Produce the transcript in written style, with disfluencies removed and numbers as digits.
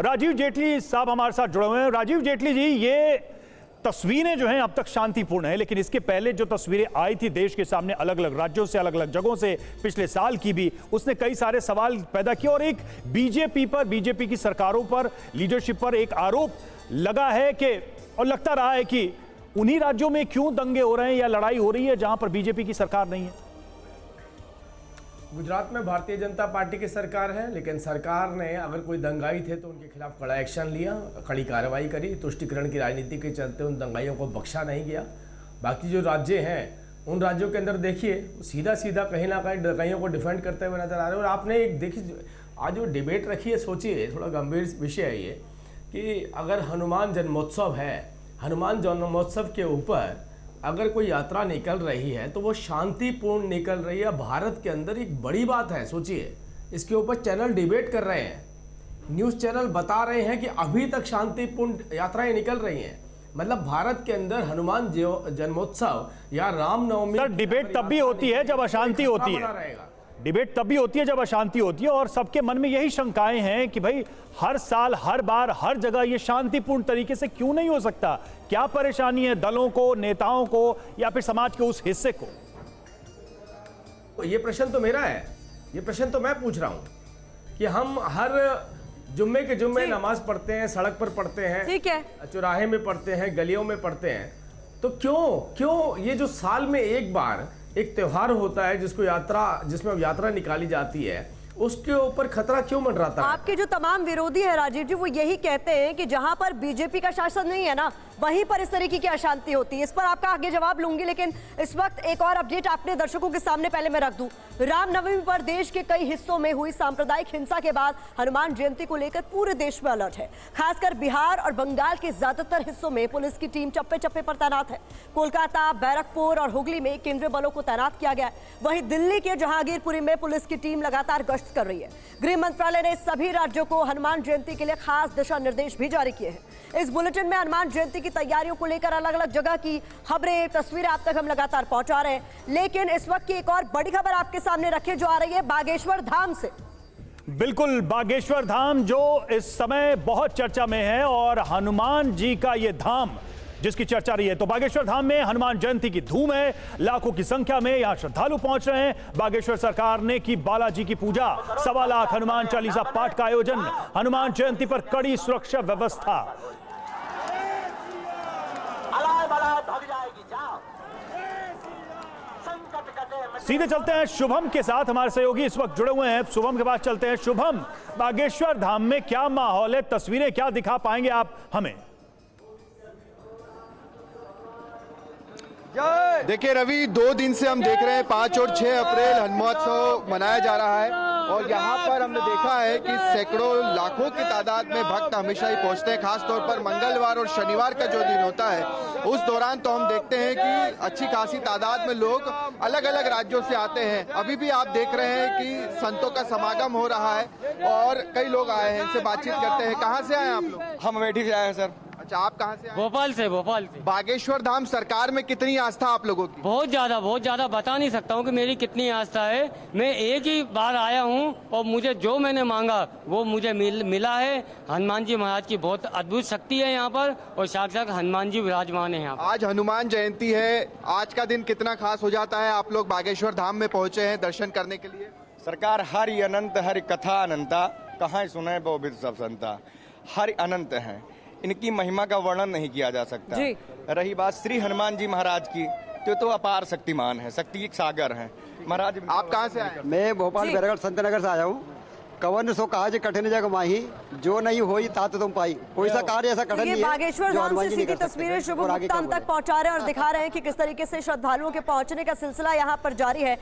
राजीव जेटली साहब हमारे साथ जुड़े हुए हैं। राजीव जेटली जी, ये तस्वीरें जो हैं अब तक शांतिपूर्ण है, लेकिन इसके पहले जो तस्वीरें आई थी देश के सामने अलग अलग राज्यों से, अलग अलग जगहों से, पिछले साल की भी, उसने कई सारे सवाल पैदा किए और एक बीजेपी पर, बीजेपी की सरकारों पर, लीडरशिप पर एक आरोप लगा है कि, और लगता रहा है कि उन्हीं राज्यों में क्यों दंगे हो रहे हैं या लड़ाई हो रही है जहां पर बीजेपी की सरकार नहीं है। गुजरात में भारतीय जनता पार्टी की सरकार है, लेकिन सरकार ने अगर कोई दंगाई थे तो उनके खिलाफ कड़ा एक्शन लिया, कड़ी कार्रवाई करी। तुष्टिकरण की राजनीति के चलते उन दंगाइयों को बख्शा नहीं गया। बाकी जो राज्य हैं उन राज्यों के अंदर देखिए सीधा सीधा कहीं ना कहीं दंगाइयों को डिफेंड करते हुए नजर आ रहे हैं। और आपने एक देखिए आज जो डिबेट रखी है, सोचिए, थोड़ा गंभीर विषय है ये कि अगर हनुमान जन्मोत्सव है, हनुमान जन्मोत्सव के ऊपर अगर कोई यात्रा निकल रही है तो वो शांतिपूर्ण निकल रही है। भारत के अंदर एक बड़ी बात है, सोचिए, इसके ऊपर चैनल डिबेट कर रहे हैं, न्यूज़ चैनल बता रहे हैं कि अभी तक शांतिपूर्ण यात्राएं निकल रही हैं। मतलब भारत के अंदर हनुमान जन्मोत्सव या रामनवमी, सर डिबेट तब भी होती है जब अशांति होती है, डिबेट तब भी होती है जब अशांति होती है, और सबके मन में यही शंकाएं हैं कि भाई हर साल, हर बार, हर जगह ये शांतिपूर्ण तरीके से क्यों नहीं हो सकता। क्या परेशानी है दलों को, नेताओं को, या फिर समाज के उस हिस्से को? ये प्रश्न तो मेरा है, ये प्रश्न तो मैं पूछ रहा हूं कि हम हर जुम्मे के जुम्मे नमाज पढ़ते हैं, सड़क पर पढ़ते हैं, ठीक है, चौराहे में पढ़ते हैं, गलियों में पढ़ते हैं, तो क्यों ये जो साल में एक बार एक त्योहार होता है जिसमें यात्रा निकाली जाती है, उसके ऊपर खतरा क्यों मंडराता है? आपके जो तमाम विरोधी है राजीव जी, वो यही कहते हैं कि जहां पर बीजेपी का शासन नहीं है ना, वहीं पर इस तरीके की अशांति होती है। इस पर आपका आगे जवाब लूंगी, लेकिन इस वक्त एक और अपडेट अपने दर्शकों के सामने पहले मैं रख दूं। रामनवमी पर देश के कई हिस्सों में हुई सांप्रदायिक हिंसा के बाद हनुमान जयंती को लेकर पूरे देश में अलर्ट है। खासकर बिहार और बंगाल के ज्यादातर हिस्सों में पुलिस की टीम चप्पे चप्पे पर तैनात है। कोलकाता, बैरकपुर और हुगली में केंद्रीय बलों को तैनात किया गया है। वहीं दिल्ली के जहांगीरपुरी में पुलिस की टीम लगातार गश्त कर रही है। गृह मंत्रालय ने सभी राज्यों को हनुमान जयंती के लिए खास दिशा निर्देश भी जारी किए हैं। इस बुलेटिन में हनुमान जयंती की तैयारियों को लेकर अलग अलग जगह की खबरें, तस्वीरें आप तक हम लगातार पहुंचा रहे हैं। लेकिन इस वक्त की एक और बड़ी खबर आपके सामने रखे जो आ रही है बागेश्वर धाम से। बिल्कुल, बागेश्वर धाम जो इस समय बहुत चर्चा में है, और हनुमान जी का ये धाम जिसकी चर्चा रही है, तो बागेश्वर धाम में हनुमान जयंती की धूम है। लाखों की संख्या में यहां श्रद्धालु पहुंच रहे हैं। बागेश्वर सरकार ने की बालाजी की पूजा, 1.25 लाख हनुमान चालीसा पाठ का आयोजन, हनुमान जयंती पर कड़ी सुरक्षा व्यवस्था। सीधे चलते हैं शुभम के साथ, हमारे सहयोगी इस वक्त जुड़े हुए हैं, शुभम के पास चलते हैं। शुभम, बागेश्वर धाम में क्या माहौल है, तस्वीरें क्या दिखा पाएंगे आप हमें? देखिए रवि, 2 दिन से हम देख रहे हैं 5 और 6 अप्रैल हनुमोत्सव मनाया जा रहा है, और यहाँ पर हमने देखा है कि सैकड़ों लाखों की तादाद में भक्त हमेशा ही पहुँचते हैं। खासतौर पर मंगलवार और शनिवार का जो दिन होता है उस दौरान तो हम देखते हैं कि अच्छी खासी तादाद में लोग अलग अलग राज्यों से आते हैं। अभी भी आप देख रहे हैं कि संतों का समागम हो रहा है और कई लोग आए हैं, इनसे बातचीत करते हैं। कहाँ से आए आप लोग? हम अमेठी से आए हैं सर। अच्छा, आप कहाँ से आए? भोपाल से। बागेश्वर धाम सरकार में कितनी आस्था आप लोगों की? बहुत ज्यादा बता नहीं सकता हूँ कि मेरी कितनी आस्था है। मैं एक ही बार आया हूँ और मुझे जो मैंने मांगा वो मुझे मिला है। हनुमान जी महाराज की बहुत अद्भुत शक्ति है यहाँ पर, और साक्षात हनुमान जी विराजमान है यहाँ पर। आज हनुमान जयंती है, आज का दिन कितना खास हो जाता है? आप लोग बागेश्वर धाम में पहुँचे हैं दर्शन करने के लिए। सरकार हरि अनंत हरि कथा अनंता, कहाँ सुने वो भी सब संता। हरि अनंत है, इनकी महिमा का वर्णन नहीं किया जा सकता। रही बात श्री हनुमान जी महाराज की, तो अपार शक्तिमान है, शक्ति एक सागर है महाराज। आप कहाँ से आए? मैं भोपाल बैरगढ़ संतनगर से आया हूँ। कवन सो कहा कठिन जग माही, जो नहीं होई तात तुम पाई। कोई सा कार्य ऐसा कठिन नहीं है। बागेश्वर धाम से सीधी तस्वीरें शुभ गुप्ता तक पहुंचा रहे हैं और दिखा रहे हैं कि किस तरीके से श्रद्धालुओं के पहुंचने का सिलसिला यहाँ पर जारी है।